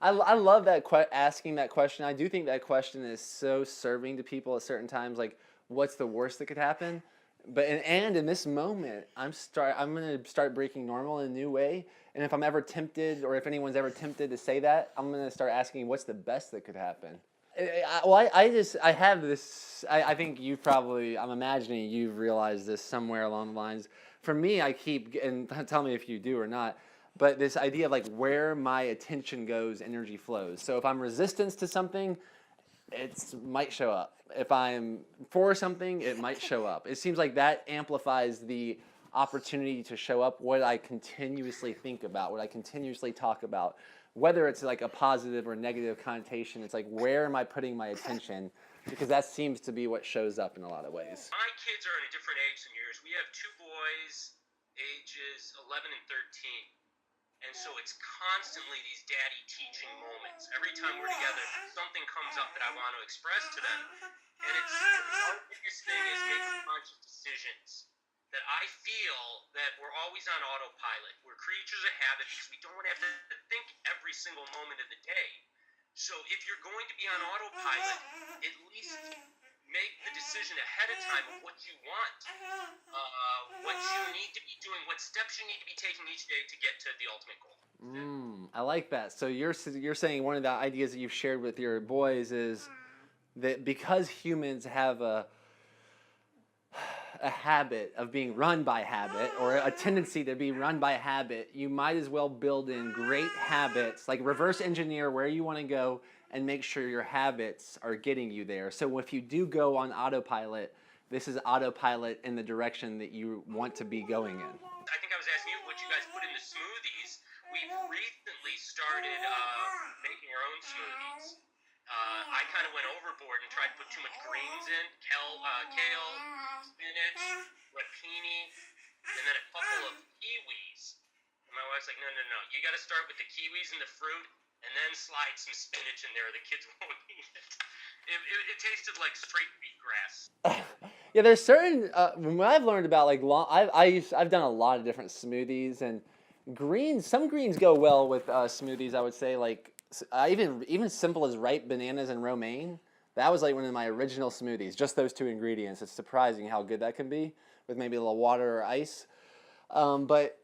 I love that asking that question. I do think that question is so serving to people at certain times. Like, what's the worst that could happen? But and in this moment, I'm gonna start breaking normal in a new way. And if I'm ever tempted, or if anyone's ever tempted to say that, I'm gonna start asking, what's the best that could happen? I have this. I think you probably. I'm imagining you've realized this somewhere along the lines. For me, I keep and tell me if you do or not. But this idea of like where my attention goes, energy flows. So if I'm resistance to something, it might show up. If I'm for something, it might show up. It seems like that amplifies the opportunity to show up what I continuously think about, what I continuously talk about. Whether it's like a positive or negative connotation, it's like where am I putting my attention? Because that seems to be what shows up in a lot of ways. My kids are in a different age than yours. We have two boys, ages 11 and 13. And so it's constantly these daddy teaching moments. Every time we're together, something comes up that I want to express to them. And it's the biggest thing is making conscious decisions. That I feel that we're always on autopilot. We're creatures of habit because we don't have to think every single moment of the day. So if you're going to be on autopilot, at least make the decision ahead of time of what you want, what you need to be doing, what steps you need to be taking each day to get to the ultimate goal. I like that. So you're saying one of the ideas that you've shared with your boys is that because humans have a habit of being run by habit, or a tendency to be run by habit, you might as well build in great habits, like reverse engineer where you want to go and make sure your habits are getting you there. So if you do go on autopilot, this is autopilot in the direction that you want to be going in. I think I was asking you what you guys put in the smoothies. We've recently started making our own smoothies. I kind of went overboard and tried to put too much greens in, kale, spinach, rapini, and then a couple of kiwis. And my wife's like, no, you got to start with the kiwis and the fruit, and then slide some spinach in there. The kids won't eat it. It tasted like straight wheatgrass. Yeah, there's certain when I've learned about like I've done a lot of different smoothies, and some greens go well with smoothies. I would say like even simple as ripe bananas and romaine. That was like one of my original smoothies. Just those two ingredients. It's surprising how good that can be with maybe a little water or ice. But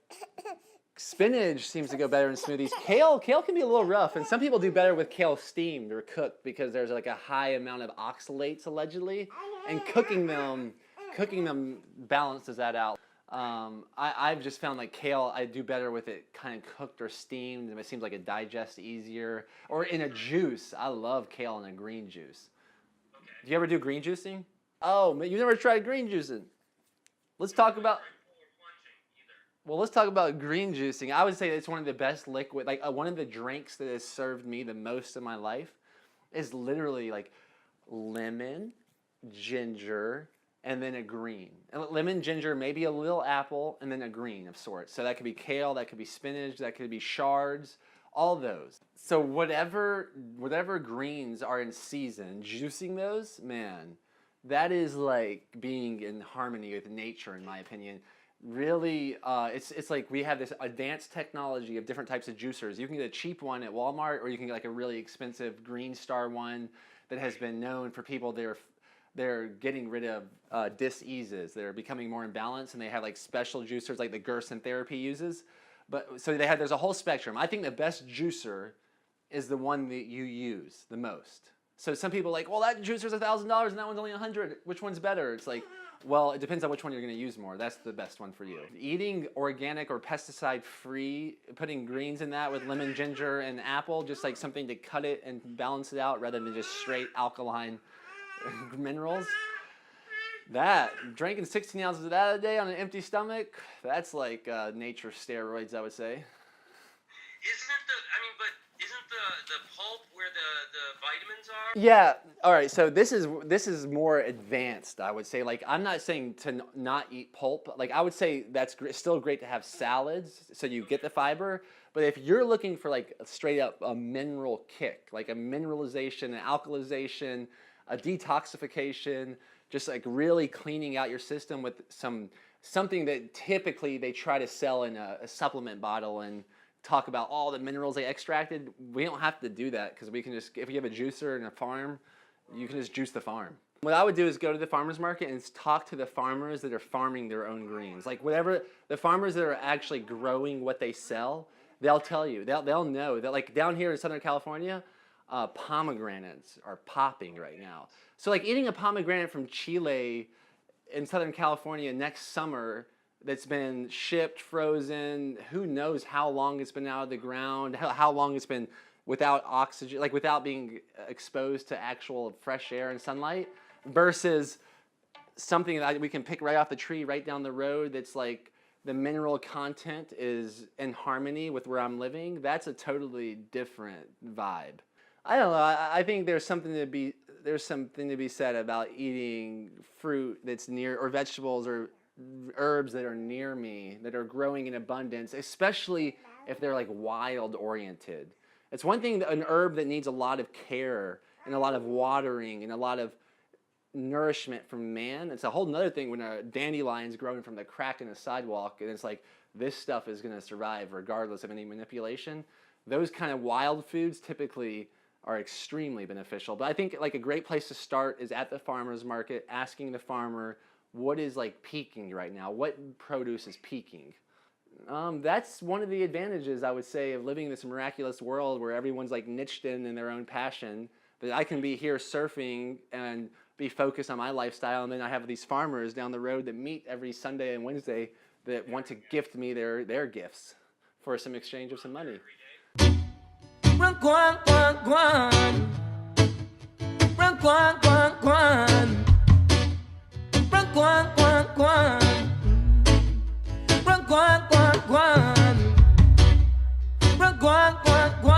spinach seems to go better in smoothies. Kale can be a little rough, and some people do better with kale steamed or cooked because there's like a high amount of oxalates allegedly, and cooking them balances that out. I've just found like kale, I do better with it kind of cooked or steamed, and it seems like it digests easier. Or in a juice, I love kale in a green juice. Okay. Do you ever do green juicing? Oh, you never tried green juicing. Let's talk about. Well, let's talk about green juicing. I would say it's one of the best liquid, like one of the drinks that has served me the most in my life is literally like lemon, ginger, and then a green. Lemon, ginger, maybe a little apple, and then a green of sorts. So that could be kale, that could be spinach, that could be shards, all those. So whatever greens are in season, juicing those, man, that is like being in harmony with nature, in my opinion. Really, it's like we have this advanced technology of different types of juicers. You can get a cheap one at Walmart, or you can get like a really expensive Green Star one that has been known for people they're getting rid of diseases. They're becoming more imbalanced, and they have like special juicers like the Gerson Therapy uses. But so there's a whole spectrum. I think the best juicer is the one that you use the most. So some people are like, well, that juicer's $1,000 and that one's only $100. Which one's better? It's like, well, it depends on which one you're going to use more. That's the best one for you. Eating organic or pesticide-free, putting greens in that with lemon, ginger, and apple, just like something to cut it and balance it out rather than just straight alkaline minerals. Drinking 16 ounces of that a day on an empty stomach, that's like nature steroids, I would say. Isn't the pulp where the vitamins are? Yeah. All right. So this is more advanced, I would say. Like, I'm not saying to not eat pulp. Like, I would say that's still great to have salads, so you get the fiber. But if you're looking for like straight up a mineral kick, like a mineralization, an alkalization, a detoxification, just like really cleaning out your system with something that typically they try to sell in a supplement bottle and talk about all the minerals they extracted. We don't have to do that because we can just, if you have a juicer and a farm, you can just juice the farm. What I would do is go to the farmer's market and talk to the farmers that are farming their own greens. Like whatever, the farmers that are actually growing what they sell, they'll tell you, they'll know that, like down here in Southern California, pomegranates are popping right now. So like eating a pomegranate from Chile in Southern California next summer that's been shipped, frozen, who knows how long it's been out of the ground, how long it's been without oxygen, like without being exposed to actual fresh air and sunlight, versus something that we can pick right off the tree right down the road that's like the mineral content is in harmony with where I'm living. That's a totally different vibe. I don't know, I think there's something to be said about eating fruit that's near, or vegetables or herbs that are near me, that are growing in abundance, especially if they're like wild oriented. It's one thing, an herb that needs a lot of care and a lot of watering and a lot of nourishment from man. It's a whole nother thing when a dandelion's growing from the crack in the sidewalk and it's like, this stuff is going to survive regardless of any manipulation. Those kind of wild foods typically are extremely beneficial. But I think like a great place to start is at the farmer's market, asking the farmer what is like peaking right now, what produce is peaking. That's one of the advantages, I would say, of living in this miraculous world where everyone's like niched in their own passion, that I can be here surfing and be focused on my lifestyle, and then I have these farmers down the road that meet every Sunday and Wednesday that want to gift me their gifts for some exchange of some money. Run, guan, guan, guan. Run, guan, guan, guan. Run, guan, guan, guan. Run, guan, guan, guan. Run, guan, guan, guan.